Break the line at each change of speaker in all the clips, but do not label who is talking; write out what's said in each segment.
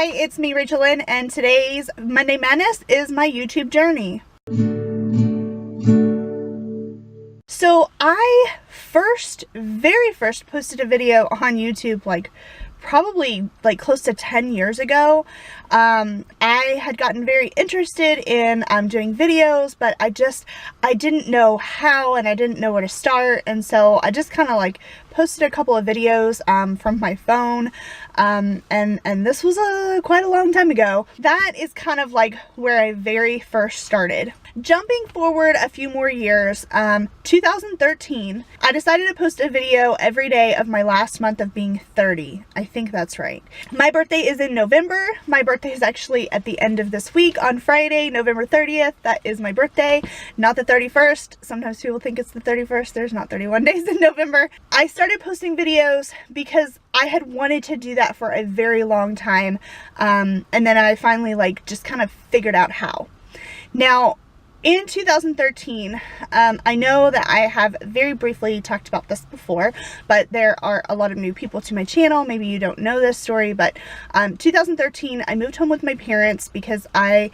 Hi, it's me, RachaelLyn, and today's Monday Madness is my YouTube journey. So I very first posted a video on YouTube probably close to 10 years ago. I had gotten very interested in doing videos, but I didn't know how and I didn't know where to start, and so I just kind of posted a couple of videos from my phone, and this was quite a long time ago. That is kind of where I very first started. Jumping forward a few more years, 2013, I decided to post a video every day of my last month of being 30. I think that's right. My birthday is in November. My birthday is actually at the end of this week on Friday, November 30th. That is my birthday, not the 31st. Sometimes people think it's the 31st. There's not 31 days in November. I started posting videos because I had wanted to do that for a very long time. And then I finally just kind of figured out how. Now, in 2013, I know that I have very briefly talked about this before, but there are a lot of new people to my channel. Maybe you don't know this story, but 2013, I moved home with my parents because I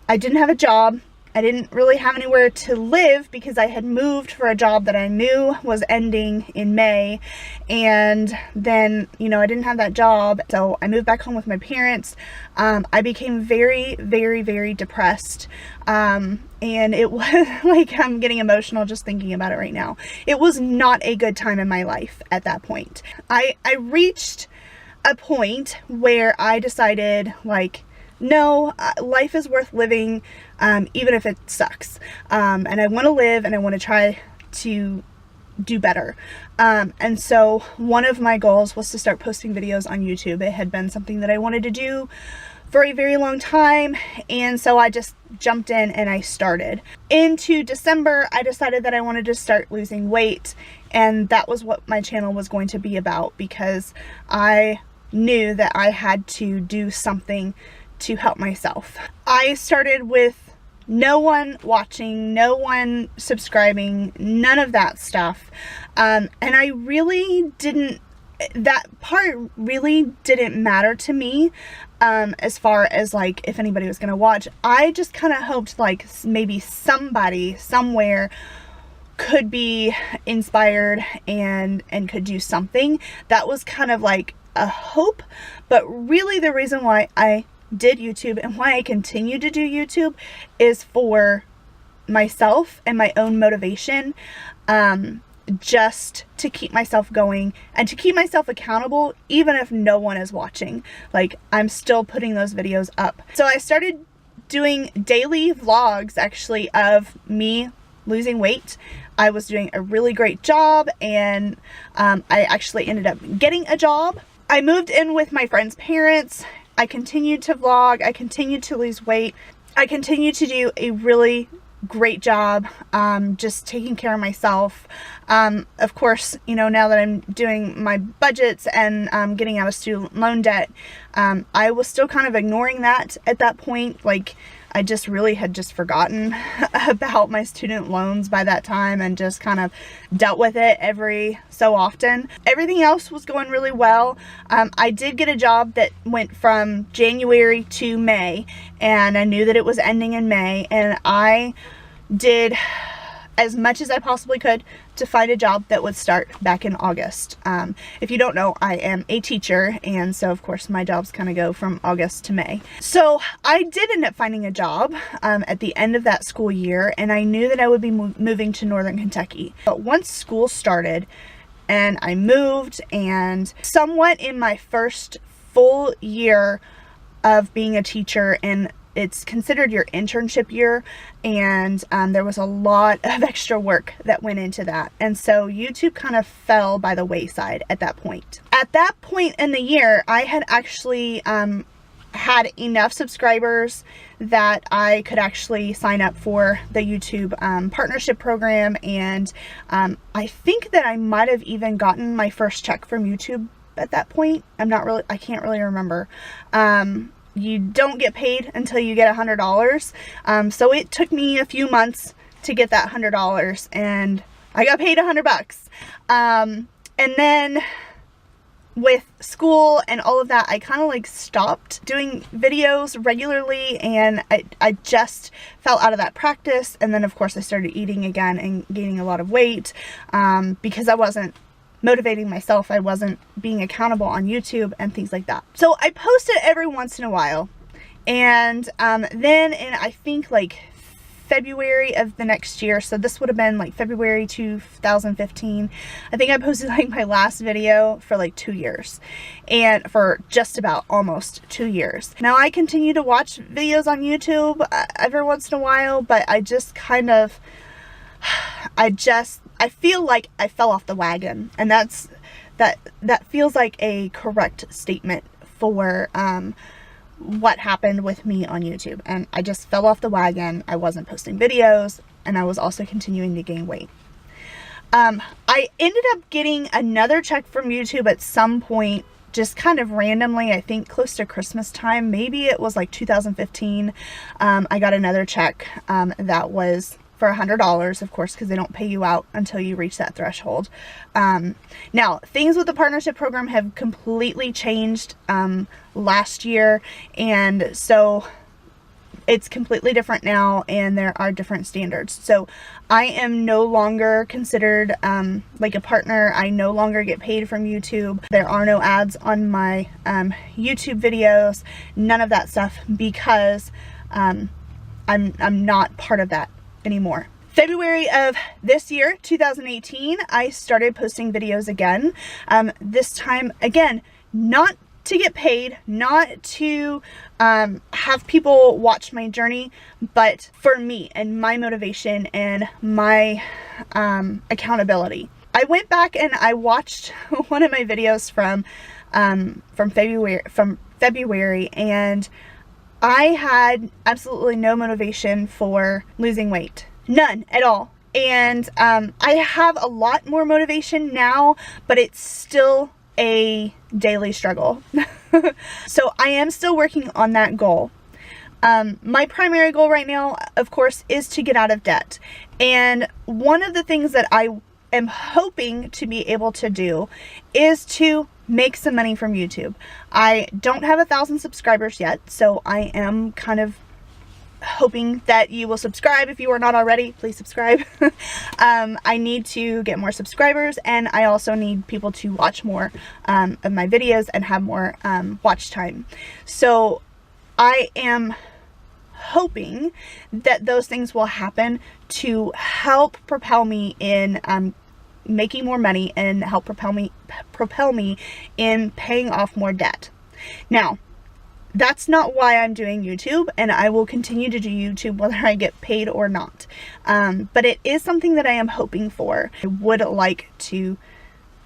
didn't have a job. I didn't really have anywhere to live because I had moved for a job that I knew was ending in May, and then, I didn't have that job, so I moved back home with my parents. I became very, very, very depressed, and it was I'm getting emotional just thinking about it right now. It was not a good time in my life at that point. I reached a point where I decided, no, life is worth living, even if it sucks. And I want to live and I want to try to do better. And so one of my goals was to start posting videos on YouTube. It had been something that I wanted to do for a very long time, and so I just jumped in and I started. Into December, I decided that I wanted to start losing weight, and that was what my channel was going to be about, because I knew that I had to do something to help myself. I started with no one watching, no one subscribing, none of that stuff. And I really didn't, that part really didn't matter to me, as far as if anybody was gonna watch. I just kind of hoped maybe somebody somewhere could be inspired and could do something. That was kind of a hope, but really the reason why I did YouTube and why I continue to do YouTube is for myself and my own motivation, just to keep myself going and to keep myself accountable, even if no one is watching. I'm still putting those videos up. So I started doing daily vlogs, actually, of me losing weight. I was doing a really great job, and I actually ended up getting a job. I moved in with my friend's parents. I continued to vlog, I continued to lose weight, I continued to do a really great job, just taking care of myself. Of course, now that I'm doing my budgets and getting out of student loan debt, I was still kind of ignoring that at that point. I just really had just forgotten about my student loans by that time and just kind of dealt with it every so often. Everything else was going really well. I did get a job that went from January to May, and I knew that it was ending in May, and I did as much as I possibly could to find a job that would start back in August. If you don't know, I am a teacher, and so of course my jobs kind of go from August to May. So I did end up finding a job at the end of that school year, and I knew that I would be moving to Northern Kentucky. But once school started and I moved, and somewhat in my first full year of being a teacher, and it's considered your internship year, and there was a lot of extra work that went into that, and so YouTube kind of fell by the wayside at that point. At that point in the year, I had actually had enough subscribers that I could actually sign up for the YouTube partnership program, and I think that I might have even gotten my first check from YouTube at that point. I can't really remember. You don't get paid until you get $100. So it took me a few months to get that $100, and I got paid $100. And then with school and all of that, I kind of like stopped doing videos regularly, and I just fell out of that practice. And then of course I started eating again and gaining a lot of weight because I wasn't motivating myself. I wasn't being accountable on YouTube and things like that. So I posted every once in a while, and then in I think like February of the next year, so this would have been like February 2015, I think I posted like my last video for like 2 years, and for just about almost 2 years. Now I continue to watch videos on YouTube every once in a while, but I just kind of, I feel like I fell off the wagon, and that feels like a correct statement for what happened with me on YouTube. And I just fell off the wagon. I wasn't posting videos, and I was also continuing to gain weight. I ended up getting another check from YouTube at some point, just kind of randomly, I think close to Christmas time. Maybe it was like 2015. I got another check that was for $100, of course, because they don't pay you out until you reach that threshold. Now, things with the partnership program have completely changed last year, and so it's completely different now, and there are different standards. So I am no longer considered like a partner. I no longer get paid from YouTube. There are no ads on my YouTube videos, none of that stuff, because I'm not part of that anymore. February of this year, 2018, I started posting videos again. This time, again, not to get paid, not to have people watch my journey, but for me and my motivation and my accountability. I went back and I watched one of my videos from February, and I had absolutely no motivation for losing weight. None at all. And I have a lot more motivation now, but it's still a daily struggle. So I am still working on that goal. My primary goal right now, of course, is to get out of debt. And one of the things that I am hoping to be able to do is to make some money from YouTube. I don't have 1,000 subscribers yet, so I am kind of hoping that you will subscribe. If you are not already, please subscribe. I need to get more subscribers, and I also need people to watch more of my videos and have more watch time. So I am hoping that those things will happen to help propel me in making more money and help propel me in paying off more debt. Now, that's not why I'm doing YouTube, and I will continue to do YouTube whether I get paid or not. But it is something that I am hoping for. I would like to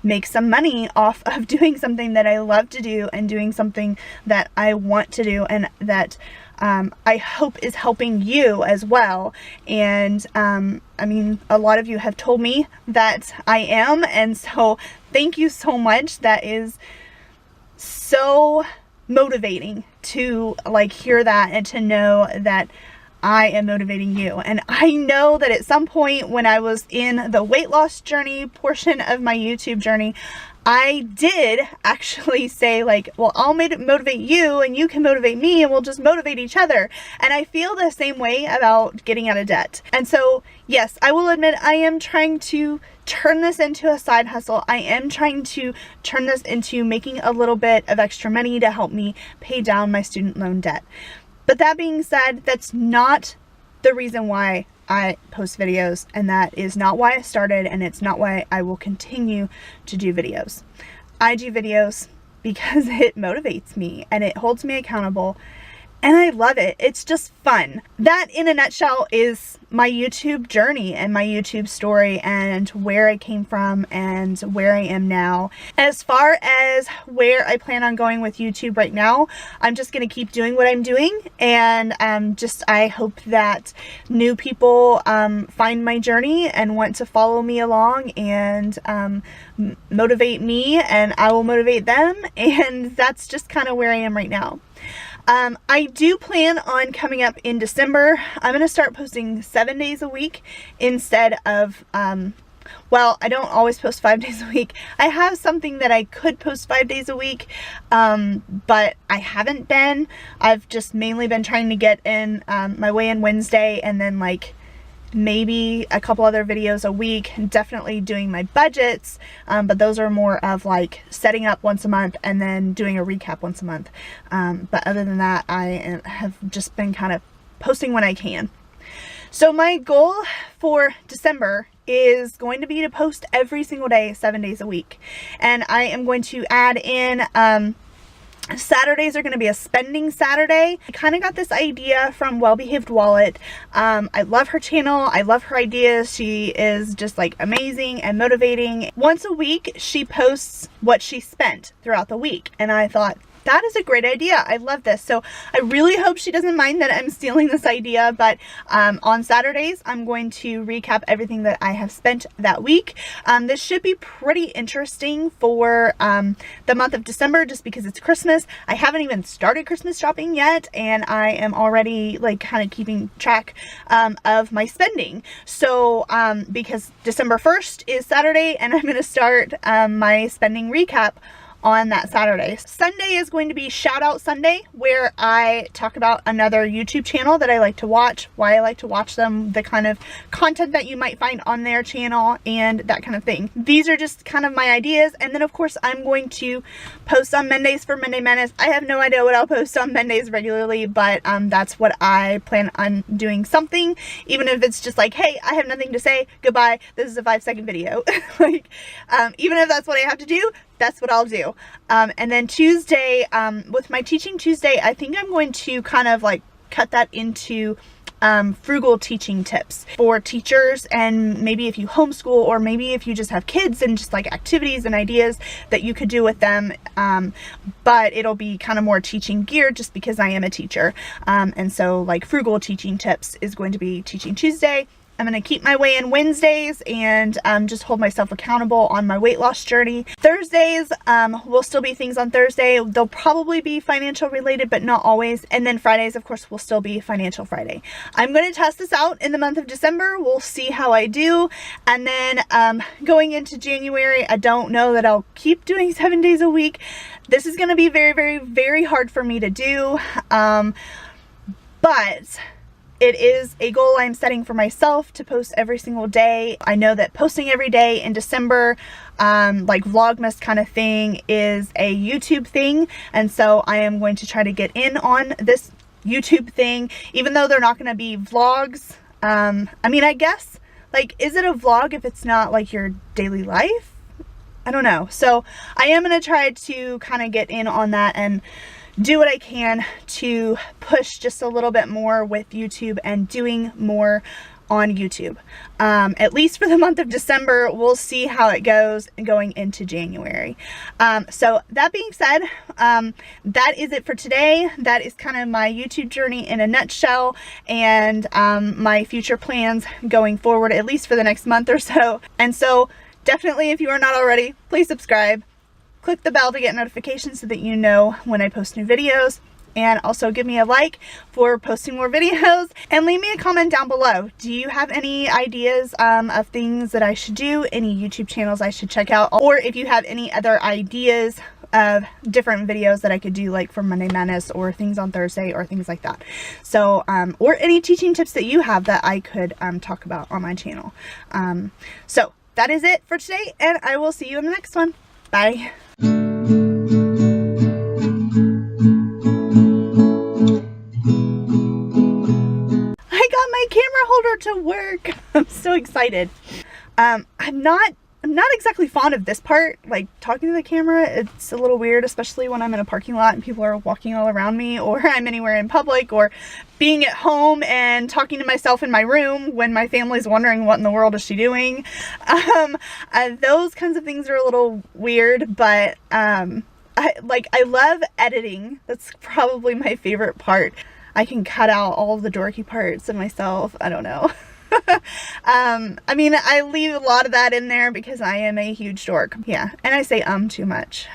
make some money off of doing something that I love to do and doing something that I want to do, and that I hope is helping you as well. And I mean, a lot of you have told me that I am, and so thank you so much. That is so motivating to like hear that and to know that I am motivating you. And I know that at some point when I was in the weight loss journey portion of my YouTube journey, I did actually say like, well, I'll motivate you and you can motivate me and we'll just motivate each other. And I feel the same way about getting out of debt. And so, yes, I will admit I am trying to turn this into a side hustle. I am trying to turn this into making a little bit of extra money to help me pay down my student loan debt. But that being said, that's not the reason why I post videos, and that is not why I started, and it's not why I will continue to do videos. I do videos because it motivates me and it holds me accountable, and I love it. It's just fun. That, in a nutshell, is my YouTube journey and my YouTube story and where I came from and where I am now. As far as where I plan on going with YouTube right now, I'm just going to keep doing what I'm doing, and I hope that new people find my journey and want to follow me along and motivate me, and I will motivate them, and that's just kind of where I am right now. I do plan on coming up in December. I'm going to start posting 7 days a week instead of well, I don't always post 5 days a week. I have something that I could post 5 days a week, but I haven't been. I've just mainly been trying to get in my weigh-in Wednesday, and then like maybe a couple other videos a week, definitely doing my budgets, but those are more of like setting up once a month and then doing a recap once a month. But other than that, I have just been kind of posting when I can. So my goal for December is going to be to post every single day, 7 days a week. And I am going to add in, Saturdays are going to be a spending Saturday. I kind of got this idea from Well Behaved Wallet. I love her channel. I love her ideas. She is just like amazing and motivating. Once a week, she posts what she spent throughout the week. And I thought, that is a great idea. I love this. So I really hope she doesn't mind that I'm stealing this idea, but on Saturdays, I'm going to recap everything that I have spent that week. This should be pretty interesting for the month of December, just because it's Christmas. I haven't even started Christmas shopping yet, and I am already like kind of keeping track of my spending. So because December 1st is Saturday, and I'm going to start my spending recap on that Saturday. Sunday is going to be Shout Out Sunday, where I talk about another YouTube channel that I like to watch, why I like to watch them, the kind of content that you might find on their channel, and that kind of thing. These are just kind of my ideas. And then of course I'm going to post on Mondays for Monday Madness. I have no idea what I'll post on Mondays regularly, but that's what I plan on doing, something, even if it's just like, hey, I have nothing to say, goodbye, this is a 5-second video. Like, even if that's what I have to do, that's what I'll do. And then Tuesday, with my Teaching Tuesday, I think I'm going to kind of like cut that into frugal teaching tips for teachers, and maybe if you homeschool, or maybe if you just have kids, and just like activities and ideas that you could do with them. But it'll be kind of more teaching geared, just because I am a teacher. And so like frugal teaching tips is going to be Teaching Tuesday. I'm going to keep my weigh-in Wednesdays and just hold myself accountable on my weight loss journey. Thursdays will still be things on Thursday. They'll probably be financial related, but not always. And then Fridays, of course, will still be Financial Friday. I'm going to test this out in the month of December. We'll see how I do. And then going into January, I don't know that I'll keep doing 7 days a week. This is going to be very, very, very hard for me to do. But it is a goal I'm setting for myself to post every single day. I know that posting every day in December, like Vlogmas kind of thing, is a YouTube thing. And so I am going to try to get in on this YouTube thing, even though they're not going to be vlogs. I mean, I guess, like, is it a vlog if it's not like your daily life? I don't know. So I am going to try to kind of get in on that and do what I can to push just a little bit more with YouTube and doing more on YouTube. At least for the month of December. We'll see how it goes going into January. So that being said, that is it for today. That is kind of my YouTube journey in a nutshell, and my future plans going forward, at least for the next month or so. And so definitely, if you are not already, please subscribe. Click the bell to get notifications so that you know when I post new videos. And also give me a like for posting more videos, and leave me a comment down below. Do you have any ideas of things that I should do, any YouTube channels I should check out, or if you have any other ideas of different videos that I could do, like for Monday Madness or things on Thursday or things like that. So, or any teaching tips that you have that I could talk about on my channel. So that is it for today, and I will see you in the next one. Bye. I got my camera holder to work. I'm so excited. I'm not exactly fond of this part, like talking to the camera. It's a little weird, especially when I'm in a parking lot and people are walking all around me, or I'm anywhere in public, or being at home and talking to myself in my room when my family's wondering what in the world is she doing. Those kinds of things are a little weird, but I love editing. That's probably my favorite part. I can cut out all the dorky parts of myself. I don't know. I mean, I leave a lot of that in there because I am a huge dork. Yeah, and I say too much.